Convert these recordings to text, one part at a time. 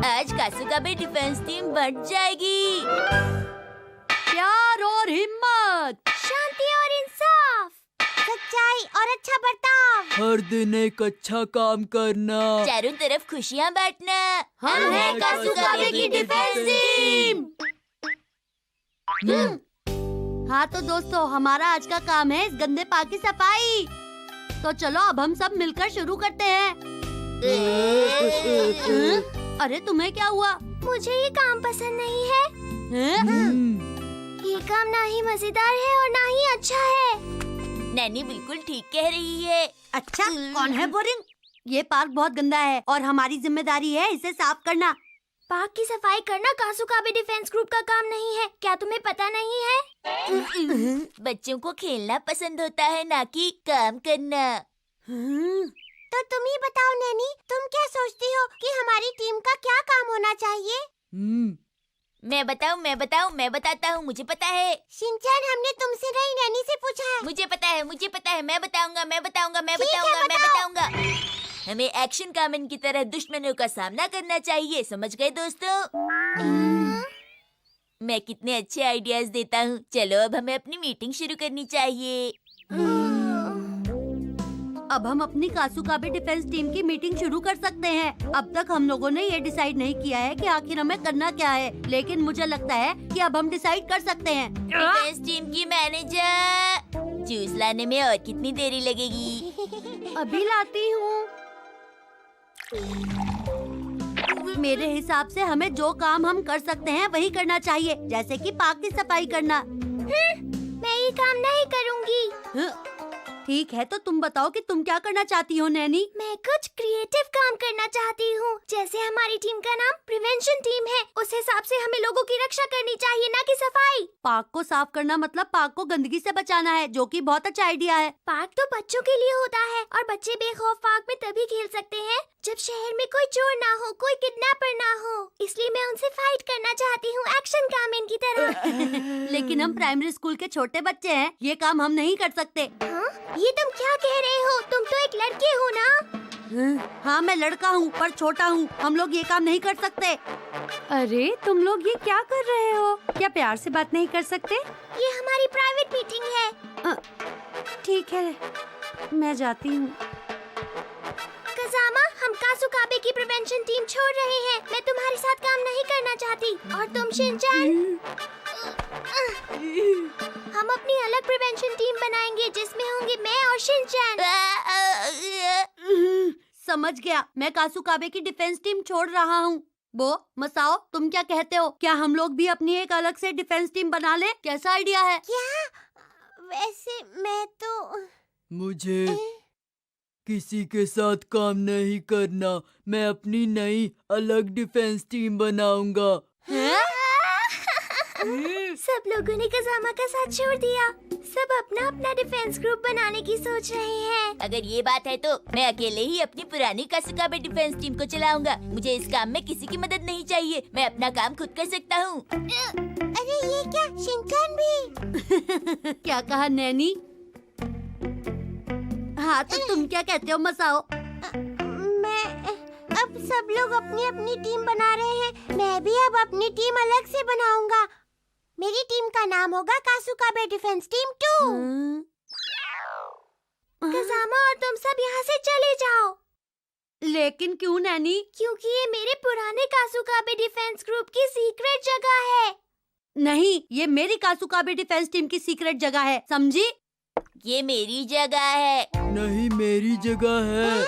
आज कासुकाबे defence team बढ़ जाएगी। प्यार और हिम्मत, शांति और इंसाफ, सच्चाई और अच्छा बर्ताव, हर दिन एक अच्छा काम करना, चारों तरफ खुशियाँ बांटना। हम हैं कासुकाबे की डिफेंस टीम। हाँ तो दोस्तों, हमारा आज का काम है इस गंदे पार्क की सफाई। तो चलो अब हम सब मिलकर शुरू करते हैं। अरे तुम्हें क्या हुआ? मुझे ये काम पसंद नहीं है। ये काम ना ही मजेदार है और ना ही अच्छा है। नैनी बिल्कुल ठीक कह रही है। अच्छा, कौन है बोरिंग? ये पार्क बहुत गंदा है और हमारी जिम्मेदारी है इसे साफ करना। पार्क की सफाई करना कासुकाबे डिफेंस ग्रुप का काम नहीं है। क्या तुम्हें पता नहीं है? बच्चों को खेलना पसंद होता है, ना कि काम करना। तो तुम ही बताओ नैनी, तुम क्या सोचती हो कि हमारी टीम का क्या काम होना चाहिए? मैं बताता हूँ, मुझे पता है। शिनचैन, हमने तुमसे नहीं नैनी से पूछा है। मुझे पता है, मैं बताऊंगा। हमें एक्शन कामन की तरह दुश्मनों का सामना करना चाहिए, समझ गए दोस्तों? मैं कितने अच्छे आइडियाज देता हूँ। चलो अब हमें अपनी मीटिंग शुरू करनी चाहिए। अब हम अपनी कासुकाबे डिफेंस टीम की मीटिंग शुरू कर सकते हैं। अब तक हम लोगों ने ये डिसाइड नहीं किया है कि आखिर हमें करना क्या है, लेकिन मुझे लगता है कि अब हम डिसाइड कर सकते हैं। डिफेंस टीम की मैनेजर, जूस लाने में और कितनी देरी लगेगी? अभी लाती हूँ। मेरे हिसाब से हमें जो काम हम कर सकते हैं वही करना चाहिए, जैसे कि पार्क की सफाई करना। मैं ये काम नहीं करूँगी। ठीक है, तो तुम बताओ कि तुम क्या करना चाहती हो नैनी? मैं कुछ क्रिएटिव काम करना चाहती हूँ। जैसे हमारी टीम का नाम प्रिवेंशन टीम है, उस हिसाब से हमें लोगों की रक्षा करनी चाहिए, ना कि सफाई। पार्क को साफ करना मतलब पार्क को गंदगी से बचाना है, जो कि बहुत अच्छा आइडिया है। पार्क तो बच्चों के लिए होता है और बच्चे बेखौफ पार्क में तभी खेल सकते हैं जब शहर में कोई चोर ना हो, कोई किडनैपर ना हो। इसलिए मैं उनसे फाइट करना चाहती हूँ, एक्शन कामन की तरह। लेकिन हम प्राइमरी स्कूल के छोटे बच्चे हैं, ये काम हम नहीं कर सकते। हाँ? ये तुम क्या कह रहे हो? तुम तो एक लड़के हो ना? हाँ, मैं लड़का हूँ पर छोटा हूँ। हम लोग ये काम नहीं कर सकते। अरे तुम लोग ये क्या कर रहे हो? क्या प्यार से बात नहीं कर सकते? ये हमारी प्राइवेट मीटिंग है। ठीक है, मैं जाती हूँ। कज़ामा, हम कासुकाबे की प्रिवेंशन टीम छोड़ रहे हैं। मैं तुम्हारे साथ काम नहीं करना चाहती। और तुम शिनचैन? हम अपनी अलग प्रिवेंशन टीम बनाएंगे जिसमें होंगे मैं और शिनचैन। समझ गया, मैं कासुकाबे की डिफेंस टीम छोड़ रहा हूँ। वो मसाओ, तुम क्या कहते हो? क्या हम लोग भी अपनी एक अलग से डिफेंस टीम बना ले? कैसा आइडिया है? क्या? वैसे मैं तो... मुझे किसी के साथ काम नहीं करना। मैं अपनी नई अलग डिफेंस टीम बनाऊंगा। सब लोगों ने कज़ामा का साथ छोड़ दिया। सब अपना अपना डिफेंस ग्रुप बनाने की सोच रहे हैं। अगर ये बात है तो मैं अकेले ही अपनी पुरानी कासुकाबे डिफेंस टीम को चलाऊंगा। मुझे इस काम में किसी की मदद नहीं चाहिए। मैं अपना काम खुद कर सकता हूँ। अरे ये क्या, शिनचैन भी? क्या कहा नैनी? हाँ तो तुम क्या कहते हो मसाओ? मैं अब सब लोग अपनी अपनी टीम बना रहे हैं। मैं भी अब अपनी टीम अलग से बनाऊंगा। मेरी टीम का नाम होगा कासुकाबे डिफेंस टीम 2। कज़ामा और तुम सब यहाँ से चले जाओ। लेकिन क्यों नैनी? क्योंकि ये मेरे पुराने कासुकाबे डिफेंस ग्रुप की सीक्रेट जगह है। नहीं, ये मेरी कासुकाबे डिफेंस टीम की सीक्रेट जगह है, समझी? ये मेरी जगह है। नहीं, मेरी जगह है।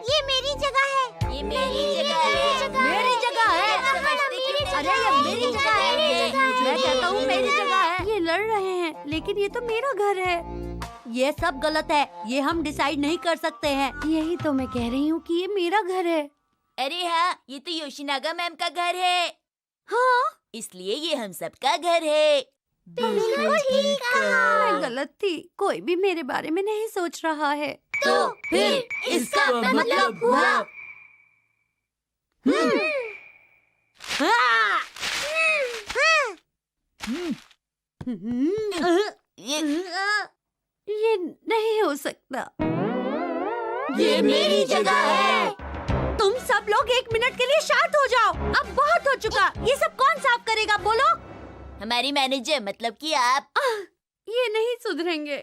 ये मेरी जगह है। ये मेरी जगह है। मेरी जगह है। अरे ये मेरी जगह है। मैं कहता हूँ मेरी जगह है। ये लड़ रहे हैं, लेकिन ये तो मेरा घर है। ये सब गलत है। ये हम डिसाइड नहीं कर सकते हैं। यही तो मैं कह रही हूँ कि ये मेरा घर है। अरे हाँ, ये तो योशिनागा मैम का घर है। हाँ, इसलिए ये हम सबका घर है। बिल्कुल ठीक कहा। मैं गलत थी। कोई भी मेरे बारे में नहीं सोच रहा है। तो फिर इसका मतलब हुआ। हाँ! ये नहीं हो सकता। ये मेरी जगह है। तुम सब लोग लोग 1 मिनट के लिए शांत हो जाओ। अब बहुत हो चुका। ये सब कौन साफ करेगा बोलो? हमारी मैनेजर मतलब कि आप। ये नहीं सुधरेंगे।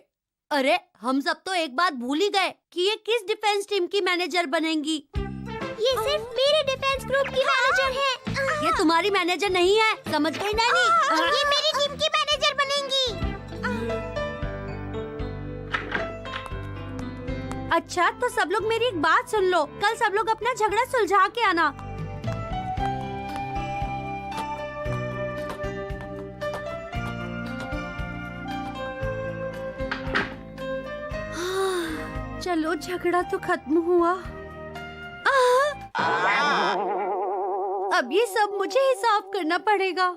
अरे हम सब तो एक बात भूल ही गए कि ये किस डिफेंस टीम की मैनेजर बनेंगी। ये सिर्फ मेरे डिफेंस ग्रुप की मैनेजर है। ये तुम्हारी मैनेजर नहीं है, समझ गई नानी? ये मेरी टीम की मैनेजर बनेंगी। अच्छा तो सब लोग मेरी एक बात सुन लो। कल सब लोग अपना झगड़ा सुलझा के आना। चलो झगड़ा तो खत्म हुआ। अब ये सब मुझे ही साफ करना पड़ेगा।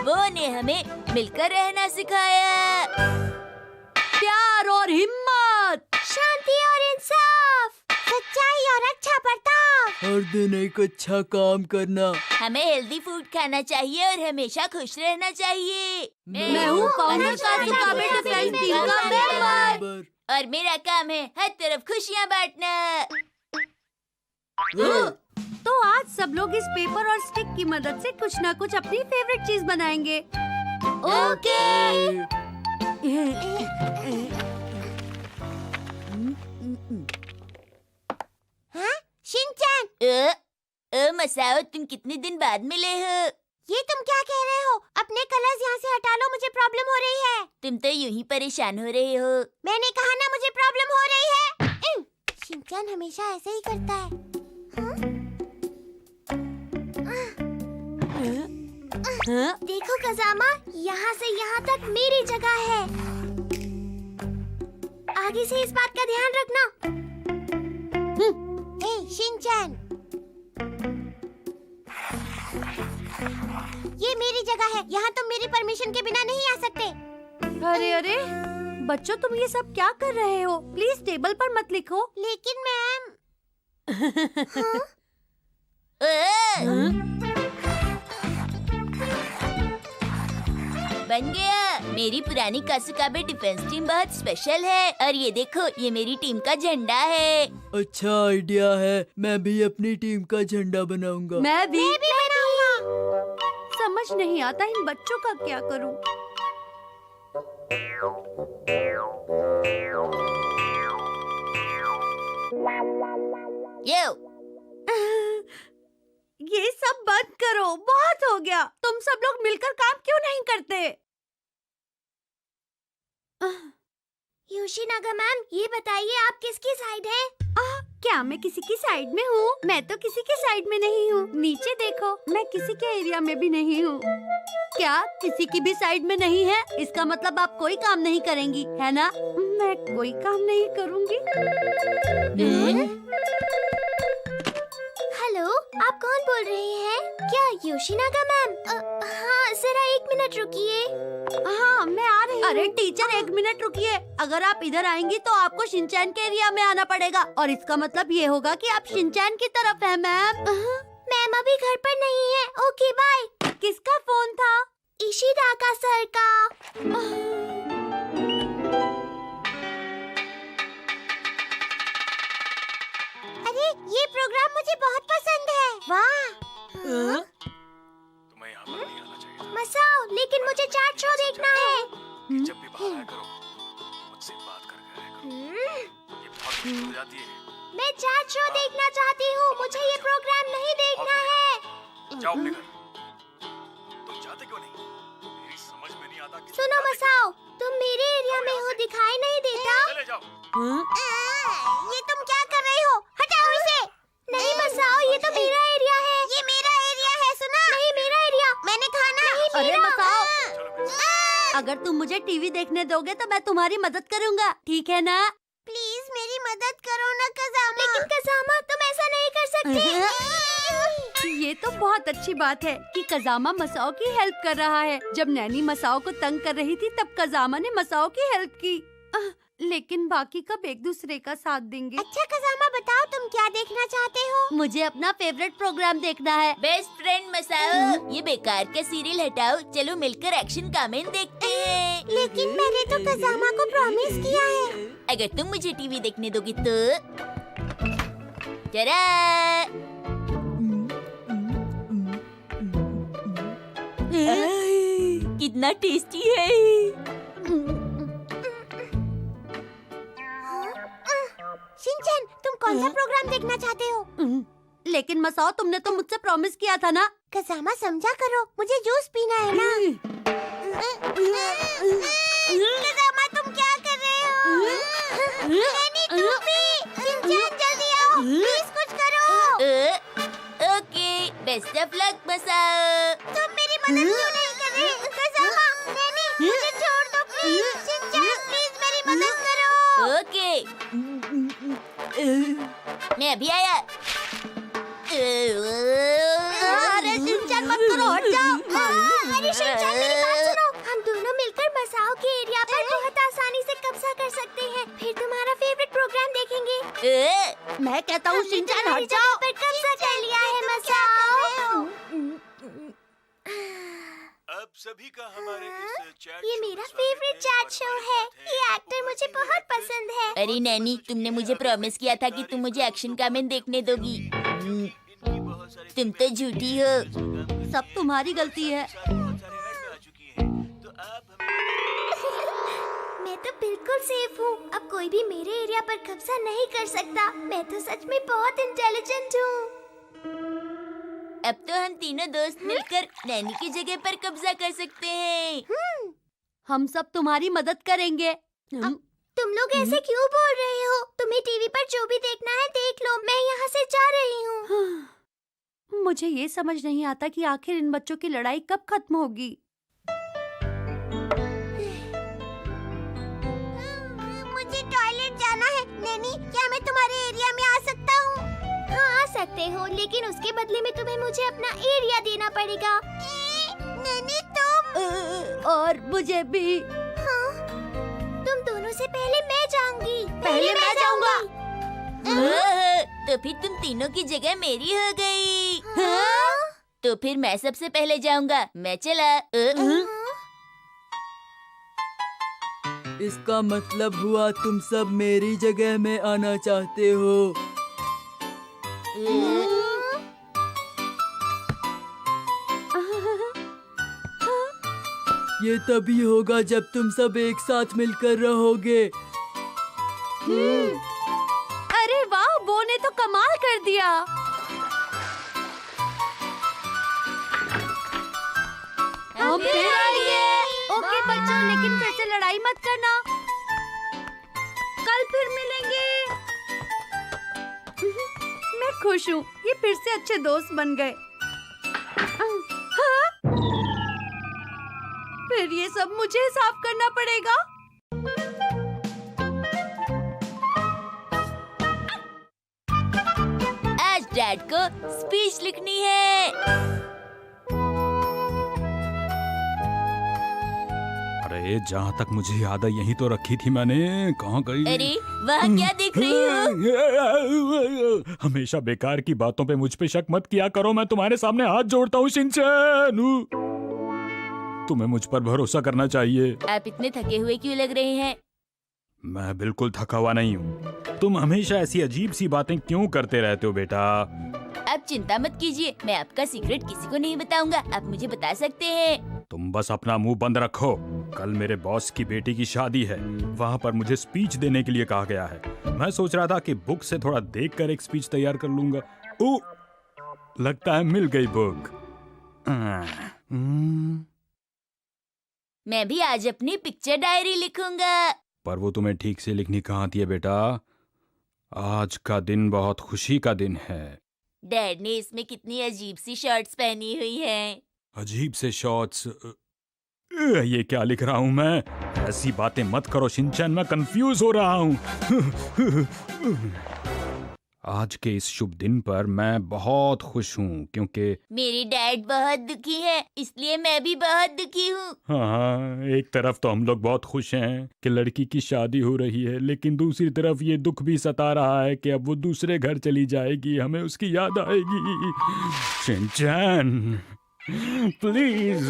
वो ने हमें मिलकर रहना सिखाया। प्यार और हिम्मत, शांति और इंसाफ, सच्चाई और अच्छा बर्ताव। हर दिन एक अच्छा काम करना। हमें हेल्दी फूड खाना चाहिए और हमेशा खुश रहना चाहिए। मैं हूँ फाउंडर काजुकाबे डिफेंस टीम का मेंबर। और मेरा काम है हर तरफ खुशियाँ बांटना। तो आज सब लोग इस पेपर और स्टिक की मदद से कुछ ना कुछ अपनी फेवरेट चीज बनाएंगे। ओके। शिनचैन, मसाओ तुम कितने दिन बाद मिले हो? ये तुम क्या कह रहे हो? अपने कलर्स यहाँ से हटा लो, मुझे प्रॉब्लम हो रही है। तुम तो यूं ही परेशान हो रहे हो। मैंने कहा ना मुझे प्रॉब्लम हो रही है। शिनचैन हमेशा ऐसे ही करता है। देखो कज़ामा, यहाँ से यहाँ तक मेरी जगह है। आगे से इस बात का ध्यान रखना। शिनचैन, ये मेरी जगह है। यहाँ तुम मेरी परमिशन के बिना नहीं आ सकते। अरे अरे बच्चों, तुम ये सब क्या कर रहे हो? प्लीज टेबल पर मत लिखो। लेकिन मैम। बन गया। मेरी पुरानी कासुकाबे डिफेंस टीम बहुत स्पेशल है। और ये देखो, ये मेरी टीम का झंडा है। अच्छा आइडिया है। मैं भी अपनी टीम का झंडा बनाऊंगा। मैं भी बनाऊंगा। समझ नहीं आता इन बच्चों का क्या करूं। यो, ये सब बंद करो, बहुत हो गया। तुम सब लोग मिलकर काम क्यों नहीं करते? योशिनागा मैम, ये बताइए आप किसकी साइड हैं? क्या मैं किसी की साइड में हूँ? मैं तो किसी के साइड में नहीं हूँ। नीचे देखो, मैं किसी के एरिया में भी नहीं हूँ। क्या किसी की भी साइड में नहीं है? इसका मतलब आप कोई काम नहीं करेंगी, है ना? मैं कोई काम नहीं करूँगी। हेलो, आप कौन बोल रहे हैं? क्या योशिनागा मैम? हाँ, जरा 1 मिनट रुकिए। हाँ, मैं आ रही हूँ। अरे टीचर, 1 मिनट रुकिए। अगर आप इधर आएंगी तो आपको शिनचैन के एरिया में आना पड़ेगा, और इसका मतलब ये होगा कि आप शिनचैन की तरफ हैं मैम। मैम अभी घर पर नहीं है। Okay bye. किसका फोन था? इशिदाका सर का। अरे ये प्रोग्राम मुझे बहुत पसंद है। वाह। तुम्हें यहाँ पर नहीं आना चाहिए। मसाओ, लेकिन मुझे चाट शो देखना है। कि जब भी बाहर आया करो, मुझसे बात करके आया करो। ये बहुत मुश्किल हो जाती है। मैं चाट शो देखना चाहती हूँ। मुझे ये प्रोग्राम नहीं देखना है। जाओ अपने घर। तुम जाते क्यों नहीं? मेरी समझ में नहीं आता कि सुनो मसाओ, तुम मेरे एरिया में हो, दिखाई नहीं देता। चले जाओ। ये तुम क्या कर रहे हो? हटाओ इसे। नहीं मसाओ, ये तो मेरा एरिया है। ये मेरा एरिया है, सुना? नहीं मेरा एरिया। मैंने कहा ना। अरे मसाओ, चलो मेरे साथ। अगर तुम मुझे टीवी देखने दोगे तो मैं तुम्हारी मदद करूँगा, ठीक है ना? प्लीज मेरी मदद करो ना कज़ामा। लेकिन कज़ामा, तुम ऐसा नहीं कर सकते। ये तो बहुत अच्छी बात है कि कज़ामा मसाओ की हेल्प कर रहा है। जब नैनी मसाओ को तंग कर रही थी तब कज़ामा ने मसाओ की हेल्प की। लेकिन बाकी कब एक दूसरे का साथ देंगे? अच्छा कज़ामा, बताओ तुम क्या देखना चाहते हो? मुझे अपना फेवरेट प्रोग्राम देखना है। बेस्ट फ्रेंड मसाओ, ये बेकार का सीरियल हटाओ, चलो मिलकर एक्शन कामेन देखते हैं। लेकिन मैंने तो कज़ामा को प्रॉमिस किया है। अगर तुम मुझे टीवी देखने दोगी तो जरा कितना टेस्टी है। शिनचैन, तुम कौन सा प्रोग्राम देखना चाहते हो? लेकिन मसाओ, तुमने तो मुझसे प्रॉमिस किया था ना। कज़ामा समझा करो, मुझे जूस पीना है ना। कज़ामा, तुम क्या कर रहे हो? नैनी, तुम भी। शिनचैन, जल्दी आओ, प्लीज कुछ करो। Okay, best of luck मसाओ। तुम मेरी मदद क्यों नहीं कर रहे? कज़ामा, नैनी, मुझे छोड़ दो प्लीज। शिनचैन, प्लीज मेरी मदद करो। ओके, मैं अभी आया। अरे शिनचैन, मत करो, हट जाओ। अरे शिनचैन, मेरी बात सुनो। हम दोनों मिलकर मसाओ के एरिया पर बहुत आसानी से कब्जा कर सकते हैं। फिर तुम्हारा फेवरेट प्रोग्राम देखेंगे। मैं कहता हूँ शिनचैन, हट जाओ। पर कब्जा कर लिया है मसाओ। अब सभी का हमारे इस चैट ये शो मेरा में स्वागत फेवरेट है चैट और शो हमारे है। साथ ये एक्टर मुझे बहुत पसंद है। अरे नैनी, तुमने मुझे प्रॉमिस किया था कि तुम मुझे एक्शन कामेन देखने दोगी। इनकी बहुत सारी तुम तो झूठी हो। सब तुम्हारी गलती है। बहुत सारे ऐड में आ चुकी हैं। तो आप हमें मैं तो बिल्कुल सेफ हूँ। अब कोई भी मेरे एरिया पर कब्जा नहीं कर सकता। मैं तो सच में बहुत इंटेलिजेंट हूँ। अब तो हम तीनों दोस्त मिलकर नैनी की जगह पर कब्जा कर सकते हैं। हम सब तुम्हारी मदद करेंगे। तुम लोग ऐसे क्यों बोल रहे हो? तुम्हें टीवी पर जो भी देखना है देख लो। मैं यहाँ से जा रही हूँ। मुझे ये समझ नहीं आता कि आखिर इन बच्चों की लड़ाई कब खत्म होगी। मुझे टॉयलेट जाना है। नैनी, क्या मैं तुम्हारे एरिया में आ सकता हूँ? हाँ, आ सकते हो, लेकिन उसके बदले में तुम्हें मुझे अपना एरिया देना पड़ेगा। नैनी, तुम और मुझे भी। हाँ, तुम दोनों से पहले मैं जाऊंगी। पहले मैं जाऊंगा। तो फिर तुम तीनों की जगह मेरी हो गई। हाँ? तो फिर मैं सबसे पहले जाऊंगा। मैं चला। इसका मतलब हुआ तुम सब मेरी जगह में आना चाहते हो। ये तभी होगा जब तुम सब एक साथ मिलकर रहोगे। अरे वाह, वो ने तो कमाल कर दिया। हम फिर आएंगे। ओके बच्चों, लेकिन फिर से लड़ाई मत करना। कल फिर मिलेंगे। मैं खुश हूँ, ये फिर से अच्छे दोस्त बन गए। हाँ? फिर ये सब मुझे साफ करना पड़ेगा। आज डैड को स्पीच लिखनी है। अरे जहाँ तक मुझे याद है यहीं तो रखी थी मैंने। कहाँ गई? अरे वहाँ क्या देख रही हो? हमेशा बेकार की बातों पे मुझ पे शक मत किया करो। मैं तुम्हारे सामने हाथ जोड़ता हूँ शिनचैन। तुम्हें मुझ पर भरोसा करना चाहिए। आप इतने थके हुए क्यों लग रहे हैं? मैं बिल्कुल थका हुआ नहीं हूँ। तुम हमेशा ऐसी अजीब सी बातें क्यों करते रहते हो बेटा? आप चिंता मत कीजिए, मैं आपका सीक्रेट किसी को नहीं बताऊंगा। आप मुझे बता सकते हैं। तुम बस अपना मुंह बंद रखो। कल मेरे बॉस की बेटी की शादी है, वहाँ पर मुझे स्पीच देने के लिए कहा गया है। मैं सोच रहा था कि बुक से थोड़ा देखकर एक स्पीच तैयार कर लूंगा। ओ, लगता है मिल गई बुक। मैं भी आज अपनी पिक्चर डायरी लिखूंगा। पर वो तुम्हें ठीक से लिखनी कहाँ आती है बेटा? आज का दिन बहुत खुशी का दिन है। डैड ने इसमें कितनी अजीब सी शर्ट्स पहनी हुई हैं। अजीब से शॉट्स। ये क्या लिख रहा हूँ मैं? ऐसी बातें मत करो शिनचैन, मैं कंफ्यूज हो रहा हूँ। आज के इस शुभ दिन पर मैं बहुत खुश हूँ क्योंकि मेरे डैड बहुत दुखी है, इसलिए मैं भी बहुत दुखी हूँ। हाँ, एक तरफ तो हम लोग बहुत खुश हैं कि लड़की की शादी हो रही है, लेकिन दूसरी तरफ ये दुख भी सता रहा है कि अब वो दूसरे घर चली जाएगी, हमें उसकी याद आएगी। शिनचैन, प्लीज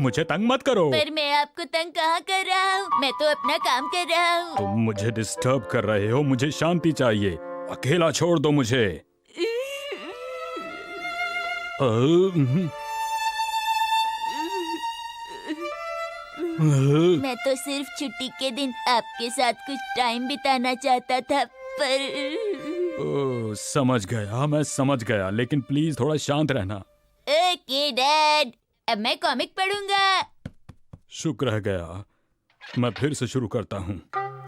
मुझे तंग मत करो। पर मैं आपको तंग कहाँ कर रहा हूँ, मैं तो अपना काम कर रहा हूँ। तुम मुझे डिस्टर्ब कर रहे हो, मुझे शांति चाहिए, अकेला छोड़ दो मुझे। मैं तो सिर्फ छुट्टी के दिन आपके साथ कुछ टाइम बिताना चाहता था, पर ओह, समझ गया, मैं समझ गया, लेकिन प्लीज थोड़ा शांत रहना। ओके डैड, अब मैं कॉमिक पढ़ूंगा। शुक्र है गया, मैं फिर से शुरू करता हूँ।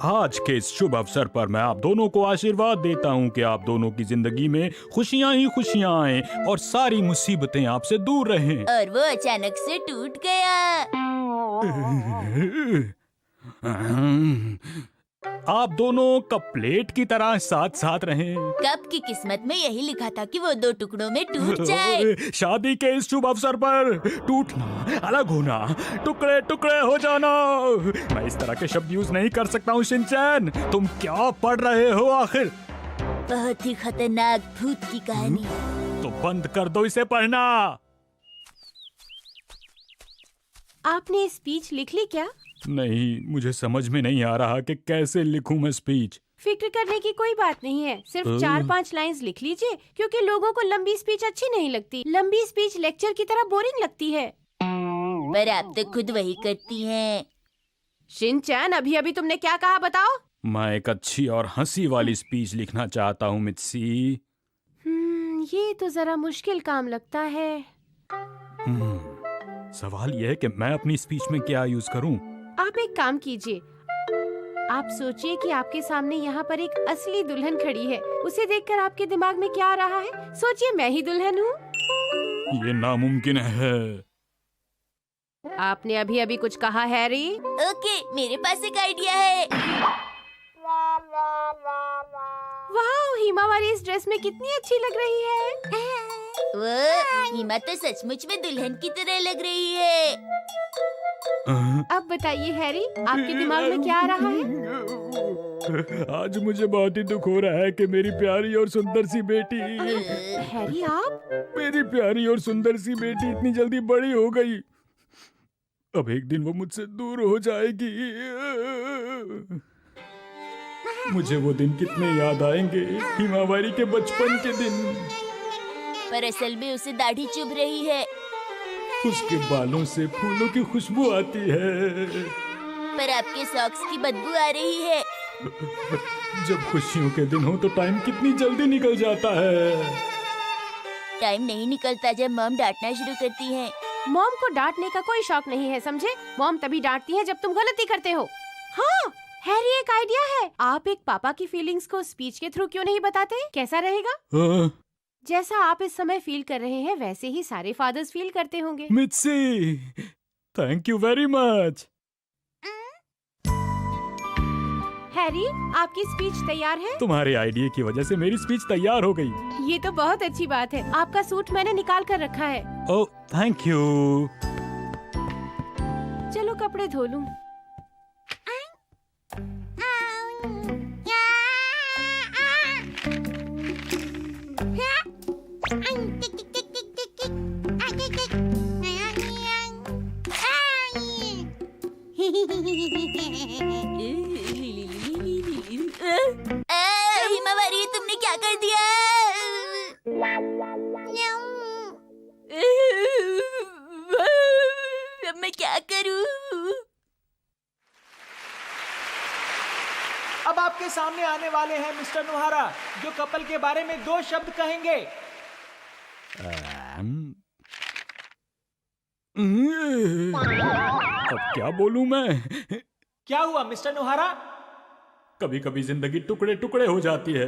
आज के इस शुभ अवसर पर मैं आप दोनों को आशीर्वाद देता हूँ कि आप दोनों की जिंदगी में खुशियाँ ही खुशियाँ आए और सारी मुसीबतें आपसे दूर रहें। और वो अचानक से टूट गया। आप दोनों कप प्लेट की तरह साथ साथ रहें। कप की किस्मत में यही लिखा था कि वो 2 टुकड़ों में टूट जाए। शादी के इस शुभ अवसर पर टूटना, अलग होना, टुकड़े टुकड़े हो जाना, मैं इस तरह के शब्द यूज नहीं कर सकता हूँ। शिनचैन, तुम क्या पढ़ रहे हो आखिर? बहुत ही खतरनाक भूत की कहानी। तो बंद कर दो इसे पढ़ना। आपने स्पीच लिख ली क्या? नहीं, मुझे समझ में नहीं आ रहा कि कैसे लिखूं मैं स्पीच। फिक्र करने की कोई बात नहीं है, सिर्फ 4-5 लाइंस लिख लीजिए, क्योंकि लोगों को लंबी स्पीच अच्छी नहीं लगती। लंबी स्पीच लेक्चर की तरह बोरिंग लगती है। पर आप तो खुद वही करती हैं। शिनचैन, अभी अभी तुमने क्या कहा बताओ? मैं एक अच्छी और हंसी वाली स्पीच लिखना चाहता हूँ मित्सी। ये तो जरा मुश्किल काम लगता है। सवाल यह है कि मैं अपनी स्पीच में क्या यूज करूं? आप एक काम कीजिए, आप सोचिए कि आपके सामने यहाँ पर एक असली दुल्हन खड़ी है। उसे देखकर आपके दिमाग में क्या आ रहा है? सोचिए, मैं ही दुल्हन हूँ। ये नामुमकिन है। आपने अभी अभी कुछ कहा हैरी? ओके, मेरे पास एक आइडिया है। वाह, हिमा वाली इस ड्रेस में कितनी अच्छी लग रही है। वो हिमा तो सचमुच में दुल्हन की तरह लग रही है। अब बताइए हैरी, आपके दिमाग में क्या आ रहा है? आज मुझे बहुत ही दुख हो रहा है कि मेरी प्यारी और सुंदर सी बेटी, हैरी आप? मेरी प्यारी और सुंदर सी बेटी इतनी जल्दी बड़ी हो गई। अब एक दिन वो मुझसे दूर हो जाएगी। मुझे वो दिन कितने याद आएंगे, हिमावारी के बचपन के दिन। पर असल में उसे दाढ़ी चुभ रही है। उसके बालों से फूलों की खुशबू आती है। पर आपके सॉक्स की बदबू आ रही है। जब खुशियों के दिन हो तो टाइम कितनी जल्दी निकल जाता है। टाइम नहीं निकलता जब मॉम डांटना शुरू करती है। मॉम को डांटने का कोई शौक नहीं है, समझे? मॉम तभी डांटती है जब तुम गलती करते हो। हाँ हैरी, एक आइडिया है। आप एक पापा की फीलिंग्स को स्पीच के थ्रू क्यों नहीं बताते? कैसा रहेगा? जैसा आप इस समय फील कर रहे हैं वैसे ही सारे फादर्स फील करते होंगे। Mitsi, thank you very much. Harry, आपकी स्पीच तैयार है? तुम्हारे आइडिया की वजह से मेरी स्पीच तैयार हो गई। ये तो बहुत अच्छी बात है। आपका सूट मैंने निकाल कर रखा है। ओह, थैंक यू। चलो कपड़े धो लूं। हिमावारी, तुमने क्या कर दिया? अब मैं क्या करूं? अब आपके सामने आने वाले हैं मिस्टर नोहारा, जो कपल के बारे में 2 शब्द कहेंगे। अब क्या बोलूं मैं? क्या हुआ मिस्टर नोहारा? कभी कभी जिंदगी टुकड़े टुकड़े हो जाती है।